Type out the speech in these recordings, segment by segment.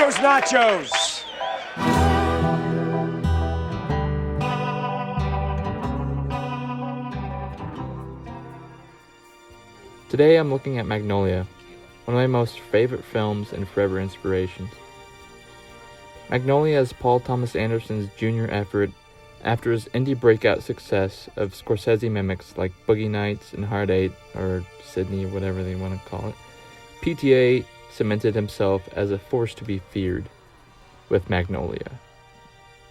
those nachos. Today I'm looking at Magnolia, one of my most favorite films and forever inspirations. Magnolia is Paul Thomas Anderson's junior effort after his indie breakout success of Scorsese mimics like Boogie Nights and Hard Eight, or Sydney, or whatever they want to call it. PTA cemented himself as a force to be feared with Magnolia.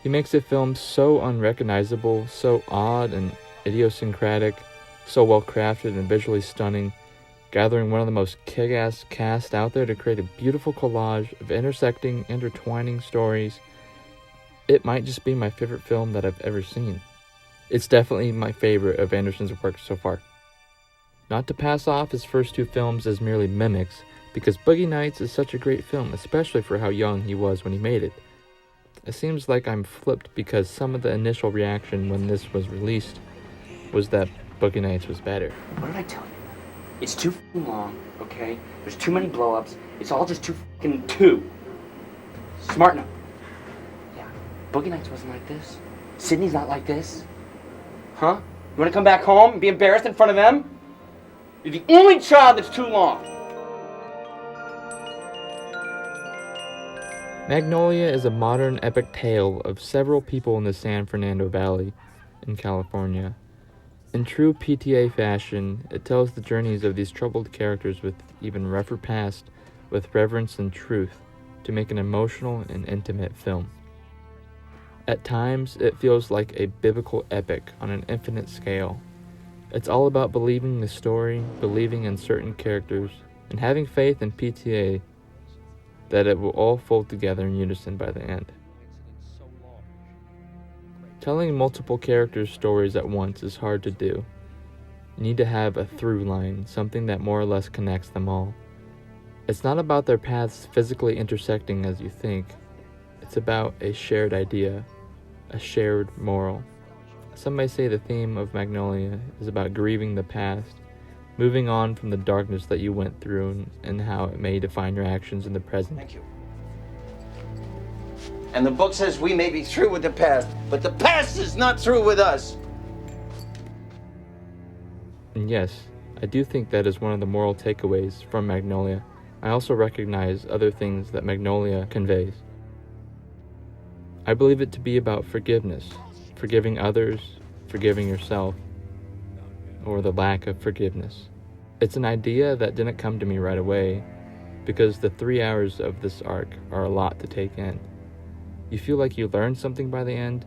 He makes a film so unrecognizable, so odd and idiosyncratic, so well crafted and visually stunning, gathering one of the most kick-ass cast out there to create a beautiful collage of intersecting, intertwining stories. It might just be my favorite film that I've ever seen. It's definitely my favorite of Anderson's work so far. Not to pass off his first two films as merely mimics, because Boogie Nights is such a great film, especially for how young he was when he made it. It seems like I'm flipped because some of the initial reaction when this was released was that Boogie Nights was better. What did I tell you? It's too f***ing long, okay? There's too many blow-ups. It's all just too. Smarten up. Yeah, Boogie Nights wasn't like this. Sydney's not like this. Huh? You wanna come back home and be embarrassed in front of them? You're the only child that's too long. Magnolia is a modern epic tale of several people in the San Fernando Valley in California. In true PTA fashion, it tells the journeys of these troubled characters with even rougher past, with reverence and truth, to make an emotional and intimate film. At times, it feels like a biblical epic on an infinite scale. It's all about believing the story, believing in certain characters, and having faith in PTA that it will all fold together in unison by the end. Telling multiple characters' stories at once is hard to do. You need to have a through line, something that more or less connects them all. It's not about their paths physically intersecting as you think. It's about a shared idea, a shared moral. Some may say the theme of Magnolia is about grieving the past, moving on from the darkness that you went through and how it may define your actions in the present. Thank you. And the book says we may be through with the past, but the past is not through with us. And yes, I do think that is one of the moral takeaways from Magnolia. I also recognize other things that Magnolia conveys. I believe it to be about forgiveness, forgiving others, forgiving yourself, or the lack of forgiveness. It's an idea that didn't come to me right away, because the 3 hours of this arc are a lot to take in. You feel like you learned something by the end,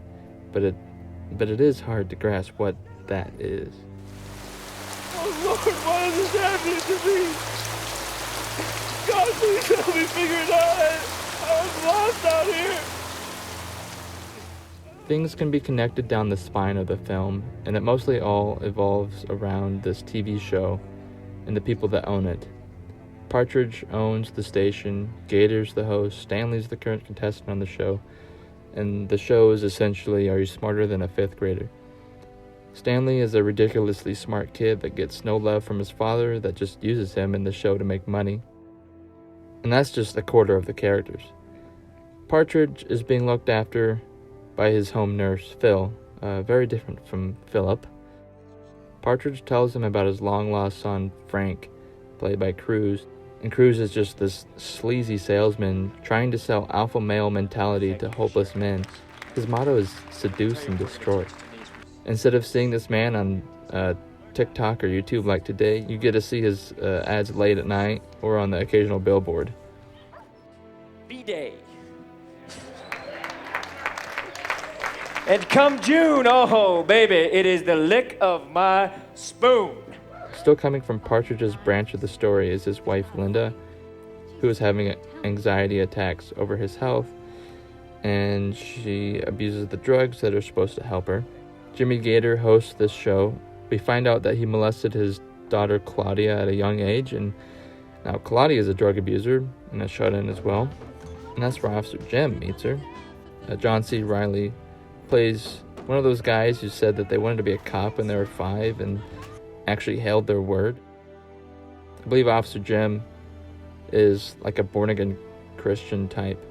but it is hard to grasp what that is. Oh Lord, why is this happening to me? God, please help me figure it out. I'm lost out here. Things can be connected down the spine of the film, and it mostly all evolves around this TV show and the people that own it. Partridge owns the station, Gator's the host, Stanley's the current contestant on the show, and the show is essentially, are you smarter than a 5th grader? Stanley is a ridiculously smart kid that gets no love from his father, that just uses him in the show to make money. And that's just a quarter of the characters. Partridge is being looked after by his home nurse, Phil, very different from Philip. Partridge tells him about his long-lost son, Frank, played by Cruz, and Cruz is just this sleazy salesman trying to sell alpha male mentality to hopeless men. His motto is seduce and destroy. Instead of seeing this man on TikTok or YouTube like today, you get to see his ads late at night or on the occasional billboard. B-Day. And come June, oh baby, it is the lick of my spoon. Still coming from Partridge's branch of the story is his wife Linda, who is having anxiety attacks over his health, and she abuses the drugs that are supposed to help her. Jimmy Gator hosts this show. We find out that he molested his daughter Claudia at a young age, and now Claudia is a drug abuser and a shut-in as well. And that's where Officer Jim meets her. John C. Reilly plays one of those guys who said that they wanted to be a cop when they were 5 and actually held their word. I believe Officer Jim is like a born-again Christian type.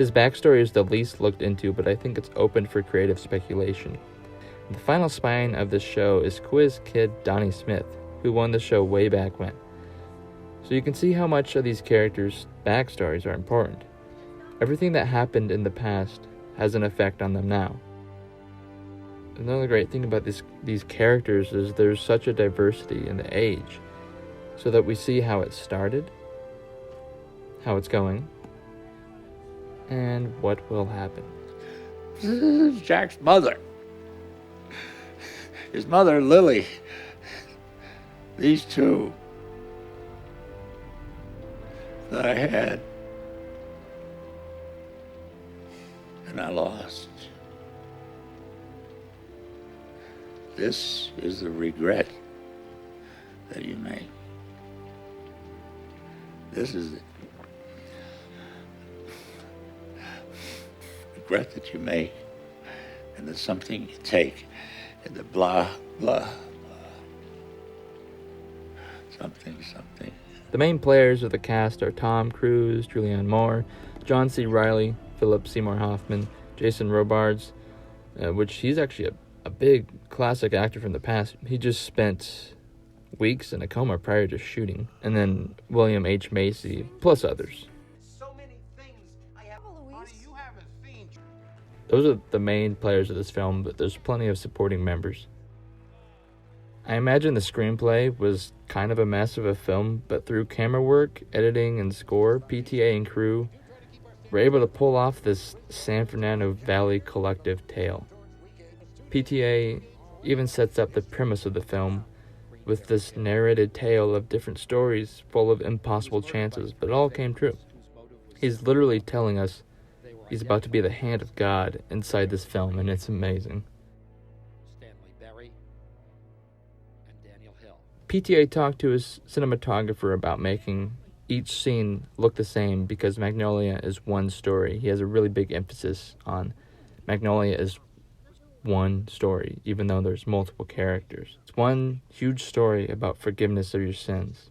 His backstory is the least looked into, but I think it's open for creative speculation. The final spine of this show is quiz kid Donnie Smith, who won the show way back when. So you can see how much of these characters' backstories are important. Everything that happened in the past has an effect on them now. Another great thing about these characters is there's such a diversity in the age, so that we see how it started, how it's going, and what will happen. This is Jack's mother. His mother, Lily. These two that I had and I lost. This is the regret that you make. This is the regret that you make, and the something you take, and the blah, blah, blah. Something. The main players of the cast are Tom Cruise, Julianne Moore, John C. Reilly, Philip Seymour Hoffman, Jason Robards, which he's actually a big classic actor from the past. He just spent weeks in a coma prior to shooting. And then William H. Macy, plus others. So many things I have. You haven't seen. Those are the main players of this film, but there's plenty of supporting members. I imagine the screenplay was kind of a mess of a film, but through camera work, editing, and score, PTA and crew were able to pull off this San Fernando Valley collective tale. PTA even sets up the premise of the film with this narrated tale of different stories full of impossible chances, but it all came true. He's literally telling us he's about to be the hand of God inside this film, and it's amazing. PTA talked to his cinematographer about making each scene look the same because Magnolia is one story. He has a really big emphasis on Magnolia is one story, even though there's multiple characters. It's one huge story about forgiveness of your sins.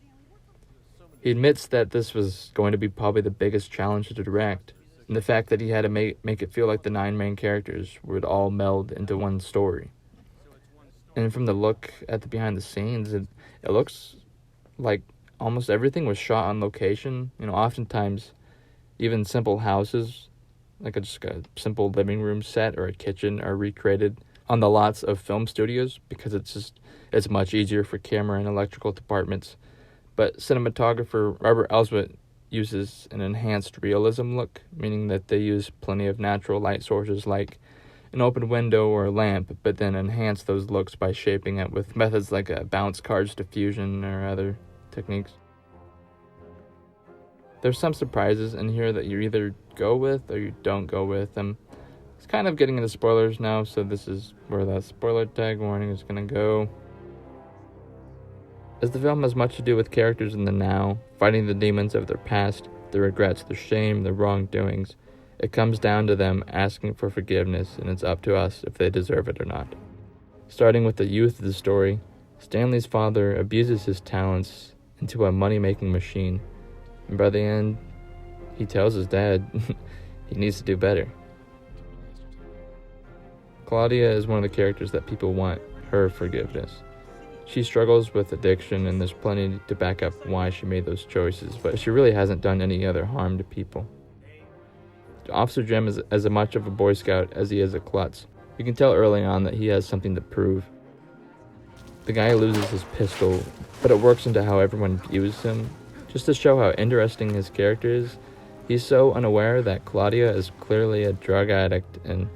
He admits that this was going to be probably the biggest challenge to direct, and the fact that he had to make it feel like the 9 main characters would all meld into one story. And from the look at the behind the scenes, it looks like almost everything was shot on location. You know, oftentimes even simple houses, like just a simple living room set or a kitchen, are recreated on the lots of film studios because it's much easier for camera and electrical departments. But cinematographer Robert Elswit uses an enhanced realism look, meaning that they use plenty of natural light sources like an open window or a lamp, but then enhance those looks by shaping it with methods like a bounce cards diffusion or other techniques. There's some surprises in here that you either go with or you don't go with. It's kind of getting into spoilers now, so this is where that spoiler tag warning is going to go. As the film has much to do with characters in the now, fighting the demons of their past, their regrets, their shame, their wrongdoings, it comes down to them asking for forgiveness, and it's up to us if they deserve it or not. Starting with the youth of the story, Stanley's father abuses his talents into a money-making machine, and by the end, he tells his dad he needs to do better. Claudia is one of the characters that people want her forgiveness. She struggles with addiction, and there's plenty to back up why she made those choices, but she really hasn't done any other harm to people. Officer Jim is as much of a Boy Scout as he is a klutz. You can tell early on that he has something to prove. The guy loses his pistol, but it works into how everyone views him. Just to show how interesting his character is, he's so unaware that Claudia is clearly a drug addict, and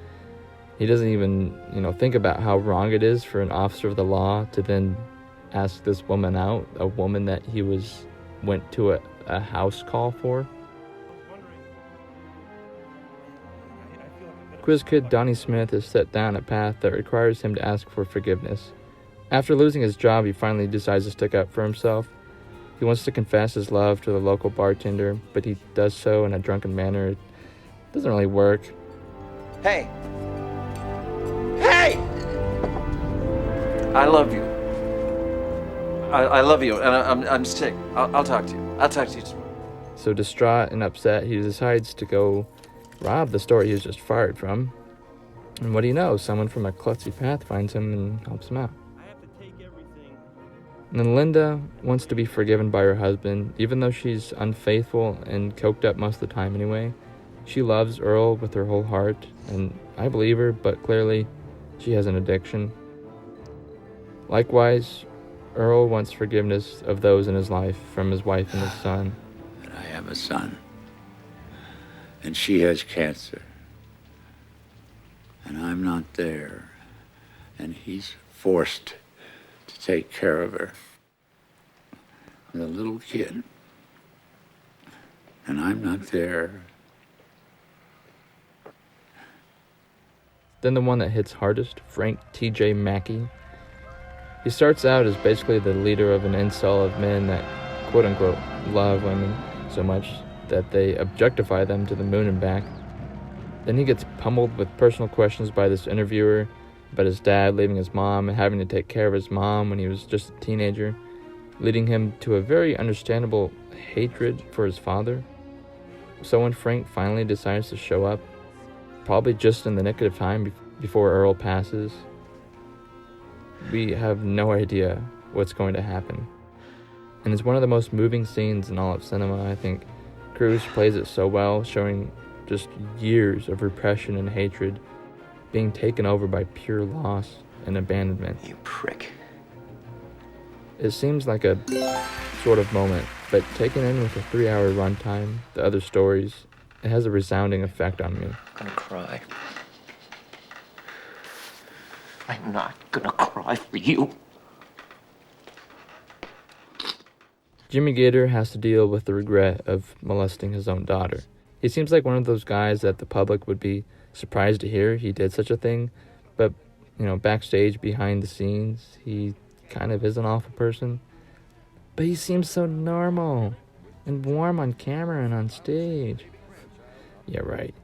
he doesn't even, think about how wrong it is for an officer of the law to then ask this woman out, a woman that he went to a house call for. Quiz kid Donnie Smith has set down a path that requires him to ask for forgiveness. After losing his job, he finally decides to stick up for himself. He wants to confess his love to the local bartender, but he does so in a drunken manner. It doesn't really work. Hey! Hey! I love you. I love you, and I'm sick. I'll talk to you. I'll talk to you tomorrow. So distraught and upset, he decides to go Rob, the store he was just fired from. And what do you know? Someone from a klutzy path finds him and helps him out. And then Linda wants to be forgiven by her husband, even though she's unfaithful and coked up most of the time anyway. She loves Earl with her whole heart, and I believe her, but clearly she has an addiction. Likewise, Earl wants forgiveness of those in his life from his wife and his son. And I have a son, and she has cancer, and I'm not there, and he's forced to take care of her. The little kid, and I'm not there. Then the one that hits hardest, Frank T.J. Mackey. He starts out as basically the leader of an incel of men that quote-unquote love women so much that they objectify them to the moon and back. Then he gets pummeled with personal questions by this interviewer about his dad leaving his mom and having to take care of his mom when he was just a teenager, leading him to a very understandable hatred for his father. So when Frank finally decides to show up, probably just in the nick of time before Earl passes, we have no idea what's going to happen. And it's one of the most moving scenes in all of cinema, I think. Cruise plays it so well, showing just years of repression and hatred being taken over by pure loss and abandonment. You prick. It seems like a sort of moment, but taken in with a 3-hour runtime, the other stories, it has a resounding effect on me. I'm gonna cry. I'm not gonna cry for you. Jimmy Gator has to deal with the regret of molesting his own daughter. He seems like one of those guys that the public would be surprised to hear he did such a thing, but, backstage, behind the scenes, he kind of is an awful person. But he seems so normal and warm on camera and on stage. Yeah, right.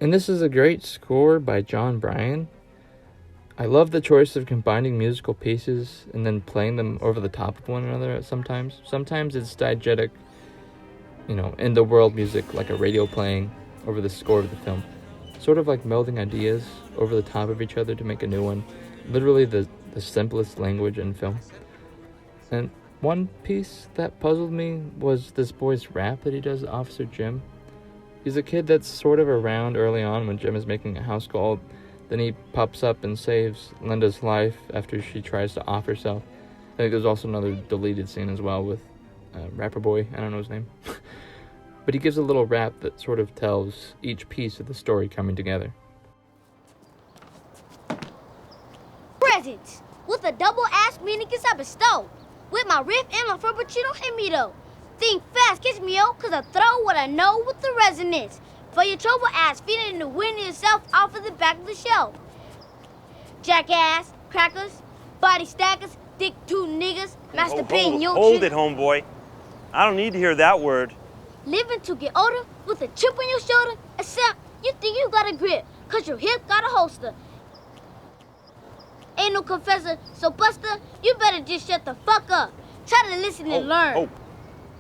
And this is a great score by Jon Brion. I love the choice of combining musical pieces and then playing them over the top of one another sometimes. Sometimes it's diegetic, in the world music, like a radio playing over the score of the film. Sort of like melding ideas over the top of each other to make a new one. Literally the simplest language in film. And one piece that puzzled me was this boy's rap that he does, Officer Jim. He's a kid that's sort of around early on when Jim is making a house call. Then he pops up and saves Linda's life after she tries to off herself. I think there's also another deleted scene as well with rapper boy, I don't know his name. But he gives a little rap that sort of tells each piece of the story coming together. Presents with a double ass meaning cause I bestow. With my riff and my fur, but you don't hit me though. Think fast, kiss me yo, cause I throw what I know with the resonance. For your trouble ass, feed it in the wind yourself off of the back of the shelf. Jackass, crackers, body stackers, dick two niggas, master pain your Hold it, homeboy. I don't need to hear that word. Living to get older with a chip on your shoulder, except you think you got a grip, cause your hip got a holster. Ain't no confessor, so Buster, you better just shut the fuck up. Try to listen and learn.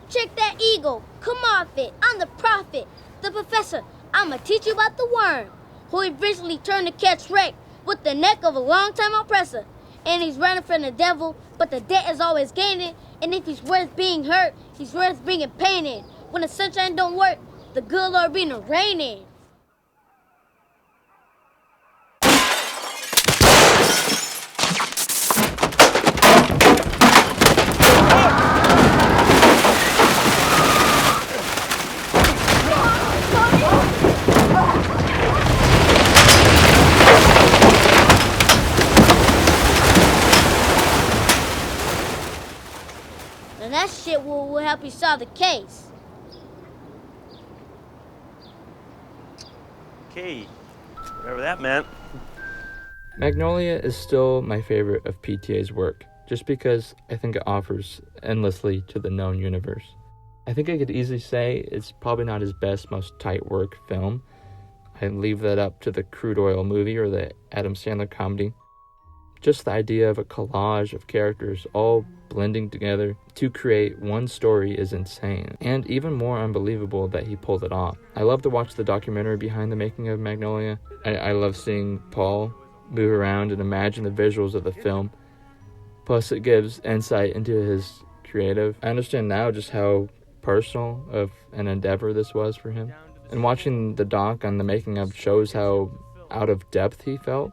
Check that ego, come off it, I'm the prophet, the professor. I'ma teach you about the worm, who eventually turned to catch wreck with the neck of a long-time oppressor. And he's running from the devil, but the debt is always gaining. And if he's worth being hurt, he's worth bringing pain in. When the sunshine don't work, the good Lord bring the rain in. And that shit will help you solve the case. Okay, whatever that meant. Magnolia is still my favorite of PTA's work, just because I think it offers endlessly to the known universe. I think I could easily say it's probably not his best, most tight work film. I leave that up to the Crude Oil movie or the Adam Sandler comedy. Just the idea of a collage of characters all blending together to create one story is insane, and even more unbelievable that he pulled it off. I love to watch the documentary behind the making of Magnolia. I love seeing Paul move around and imagine the visuals of the film. Plus, it gives insight into his creative. I understand now just how personal of an endeavor this was for him. And watching the doc on the making of shows how out of depth he felt.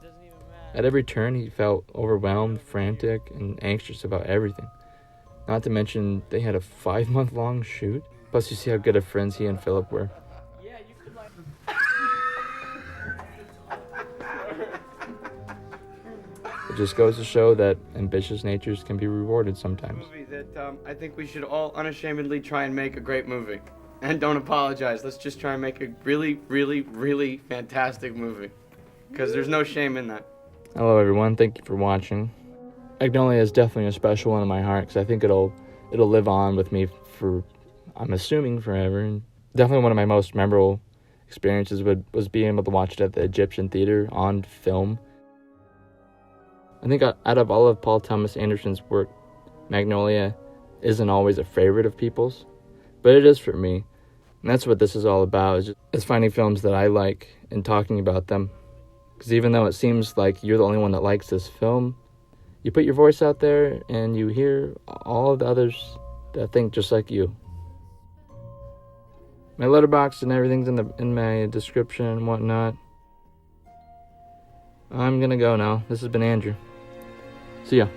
At every turn, he felt overwhelmed, frantic, and anxious about everything. Not to mention, they had a 5-month-long shoot. Plus, you see how good of friends he and Philip were. It just goes to show that ambitious natures can be rewarded sometimes. Movie that I think we should all unashamedly try and make a great movie. And don't apologize. Let's just try and make a really, really, really fantastic movie. Because there's no shame in that. Hello everyone, thank you for watching. Magnolia is definitely a special one in my heart because I think it'll live on with me for, I'm assuming, forever. And definitely one of my most memorable experiences was being able to watch it at the Egyptian Theater on film. I think out of all of Paul Thomas Anderson's work, Magnolia isn't always a favorite of people's, but it is for me. And that's what this is all about, is finding films that I like and talking about them. Because even though it seems like you're the only one that likes this film, you put your voice out there and you hear all of the others that think just like you. My letterbox and everything's in my description and whatnot. I'm gonna go now. This has been Andrew. See ya.